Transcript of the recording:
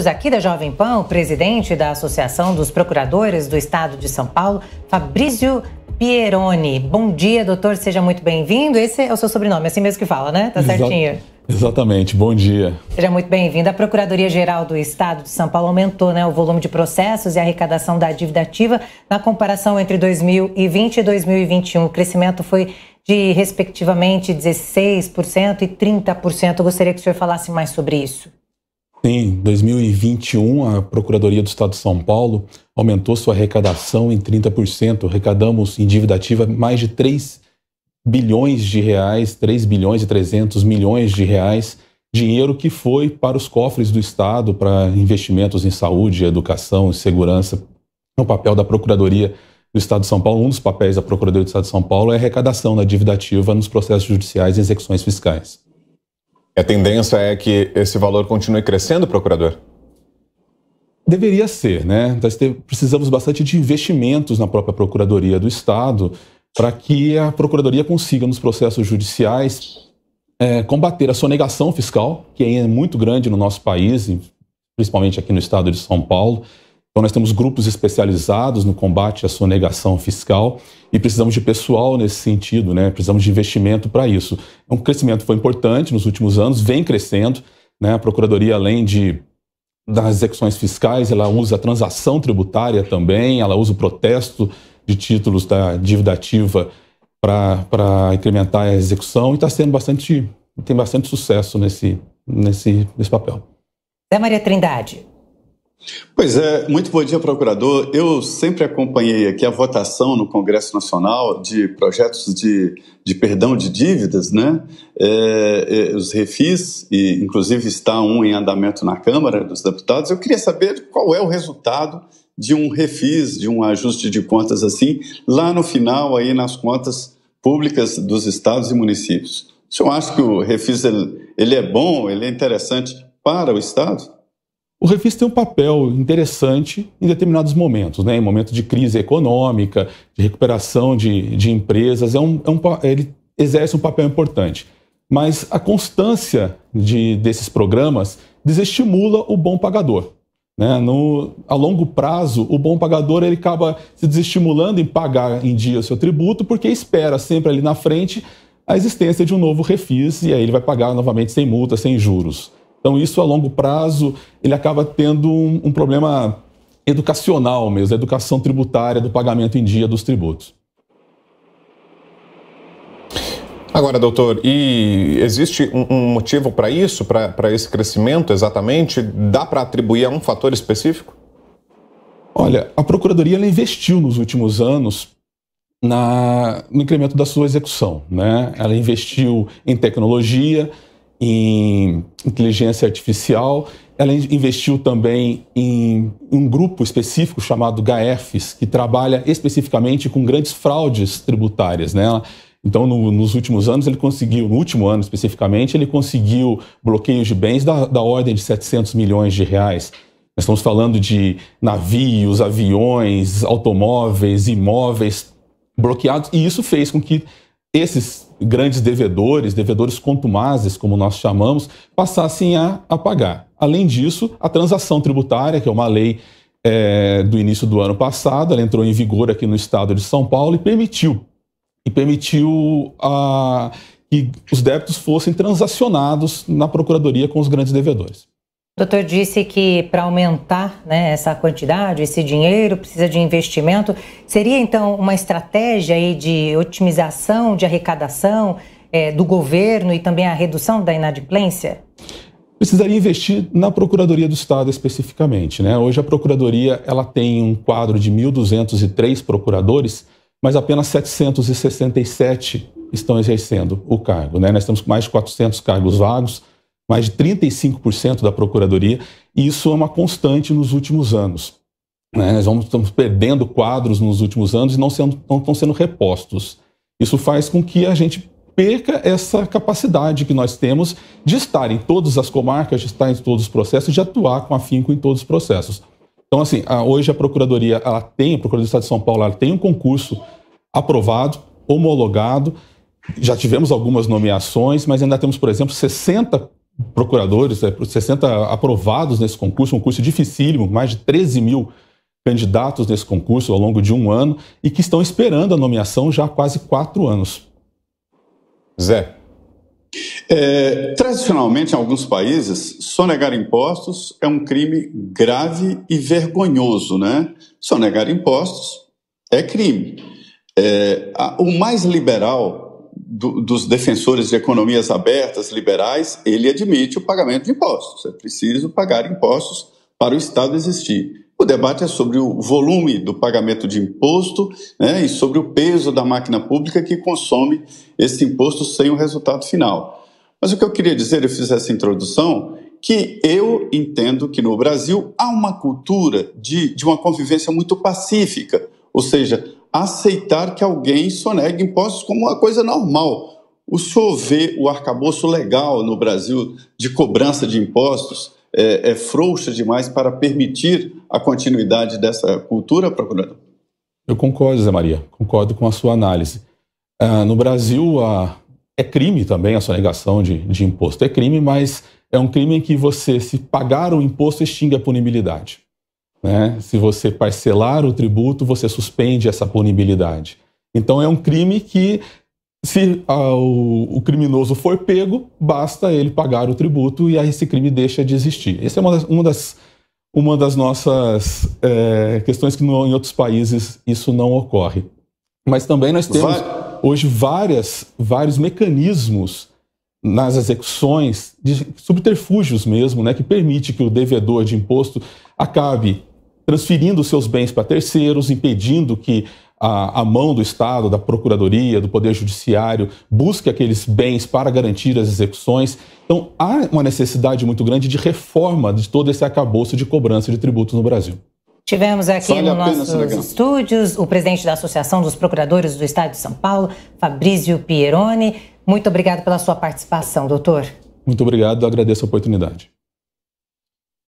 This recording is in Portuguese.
Aqui da Jovem Pan, o presidente da Associação dos Procuradores do Estado de São Paulo, Fabrício Pieroni. Bom dia, doutor, seja muito bem-vindo. Esse é o seu sobrenome, assim mesmo que fala, né? Tá certinho? Exatamente, bom dia. Seja muito bem-vindo. A Procuradoria-Geral do Estado de São Paulo aumentou, o volume de processos e a arrecadação da dívida ativa na comparação entre 2020 e 2021. O crescimento foi de, respectivamente, 16% e 30%. Eu gostaria que o senhor falasse mais sobre isso. Sim, em 2021, a Procuradoria do Estado de São Paulo aumentou sua arrecadação em 30%. Arrecadamos em dívida ativa mais de 3 bilhões de reais, 3 bilhões e 300 milhões de reais, dinheiro que foi para os cofres do Estado, para investimentos em saúde, educação e segurança. O papel da Procuradoria do Estado de São Paulo, um dos papéis da Procuradoria do Estado de São Paulo é a arrecadação da dívida ativa nos processos judiciais e execuções fiscais. A tendência é que esse valor continue crescendo, procurador? Deveria ser, né? Nós precisamos bastante de investimentos na própria Procuradoria do Estado para que a Procuradoria consiga, nos processos judiciais, combater a sonegação fiscal, que é muito grande no nosso país, principalmente aqui no Estado de São Paulo. Então, nós temos grupos especializados no combate à sonegação fiscal e precisamos de pessoal nesse sentido, né? Precisamos de investimento para isso. O crescimento foi importante nos últimos anos, vem crescendo, né? A Procuradoria, além das execuções fiscais, ela usa a transação tributária também, ela usa o protesto de títulos da dívida ativa para incrementar a execução e tem bastante sucesso nesse papel. Zé Maria Trindade. Pois é, muito bom dia, procurador. Eu sempre acompanhei aqui a votação no Congresso Nacional de projetos de perdão de dívidas, né? Os refis, e inclusive está um em andamento na Câmara dos Deputados. Eu queria saber qual é o resultado de um refis, de um ajuste de contas assim, lá no final, aí nas contas públicas dos estados e municípios. O senhor acha que o refis ele é bom, ele é interessante para o Estado? O refis tem um papel interessante em determinados momentos, né? Em momentos de crise econômica, de recuperação de empresas, ele exerce um papel importante. Mas a constância desses programas desestimula o bom pagador, né? A longo prazo, o bom pagador ele acaba se desestimulando em pagar em dia o seu tributo, porque espera sempre ali na frente a existência de um novo refis, e aí ele vai pagar novamente sem multa, sem juros. Então isso a longo prazo ele acaba tendo um problema educacional mesmo, a educação tributária do pagamento em dia dos tributos. Agora, doutor, e existe um motivo para isso, para esse crescimento exatamente? Dá para atribuir a um fator específico? Olha, a Procuradoria ela investiu nos últimos anos no incremento da sua execução, né? Ela investiu em tecnologia, em inteligência artificial, ela investiu também em um grupo específico chamado GAEFES, que trabalha especificamente com grandes fraudes tributárias, né? Então, nos últimos anos, no último ano especificamente, ele conseguiu bloqueios de bens da ordem de 700 milhões de reais. Nós estamos falando de navios, aviões, automóveis, imóveis bloqueados, e isso fez com que esses grandes devedores contumazes, como nós chamamos, passassem a pagar. Além disso, a transação tributária, que é uma lei do início do ano passado, ela entrou em vigor aqui no Estado de São Paulo e permitiu que os débitos fossem transacionados na Procuradoria com os grandes devedores. O doutor disse que para aumentar, essa quantidade, esse dinheiro, precisa de investimento. Seria, então, uma estratégia aí de otimização, de arrecadação do governo e também a redução da inadimplência? Precisaria investir na Procuradoria do Estado especificamente, né? Hoje a Procuradoria ela tem um quadro de 1.203 procuradores, mas apenas 767 estão exercendo o cargo, né? Nós temos mais de 400 cargos vagos, mais de 35% da Procuradoria, e isso é uma constante nos últimos anos, né? Nós estamos perdendo quadros nos últimos anos e não estão sendo repostos. Isso faz com que a gente perca essa capacidade que nós temos de estar em todas as comarcas, de estar em todos os processos, de atuar com afinco em todos os processos. Então, assim, hoje a Procuradoria, a Procuradoria do Estado de São Paulo, ela tem um concurso aprovado, homologado, já tivemos algumas nomeações, mas ainda temos, por exemplo, 60 procuradores, 60 aprovados nesse concurso, um curso dificílimo, mais de 13 mil candidatos nesse concurso ao longo de um ano e que estão esperando a nomeação já há quase 4 anos. Zé. Tradicionalmente, em alguns países, sonegar impostos é um crime grave e vergonhoso, né? Sonegar impostos é crime. O mais liberal dos defensores de economias abertas, liberais, ele admite o pagamento de impostos. É preciso pagar impostos para o Estado existir. O debate é sobre o volume do pagamento de imposto, né, e sobre o peso da máquina pública que consome esse imposto sem o resultado final. Mas o que eu queria dizer, eu fiz essa introdução, que eu entendo que no Brasil há uma cultura de uma convivência muito pacífica, ou seja, aceitar que alguém sonegue impostos como uma coisa normal. O senhor vê o arcabouço legal no Brasil de cobrança de impostos é frouxa demais para permitir a continuidade dessa cultura, procurador? Eu concordo, Zé Maria, concordo com a sua análise. No Brasil, é crime também a sonegação de imposto. É crime, mas é um crime em que você, se pagar o imposto, extingue a punibilidade, né? Se você parcelar o tributo, você suspende essa punibilidade. Então é um crime que, se o criminoso for pego, basta ele pagar o tributo e aí esse crime deixa de existir. Essa é uma das nossas questões que em outros países isso não ocorre. Mas também nós temos hoje vários mecanismos nas execuções, de subterfúgios mesmo, né, que permite que o devedor de imposto acabe transferindo seus bens para terceiros, impedindo que a mão do Estado, da Procuradoria, do Poder Judiciário, busque aqueles bens para garantir as execuções. Então, há uma necessidade muito grande de reforma de todo esse arcabouço de cobrança de tributos no Brasil. Tivemos aqui nos nossos estúdios o presidente da Associação dos Procuradores do Estado de São Paulo, Fabrício Pieroni. Muito obrigado pela sua participação, doutor. Muito obrigado, agradeço a oportunidade.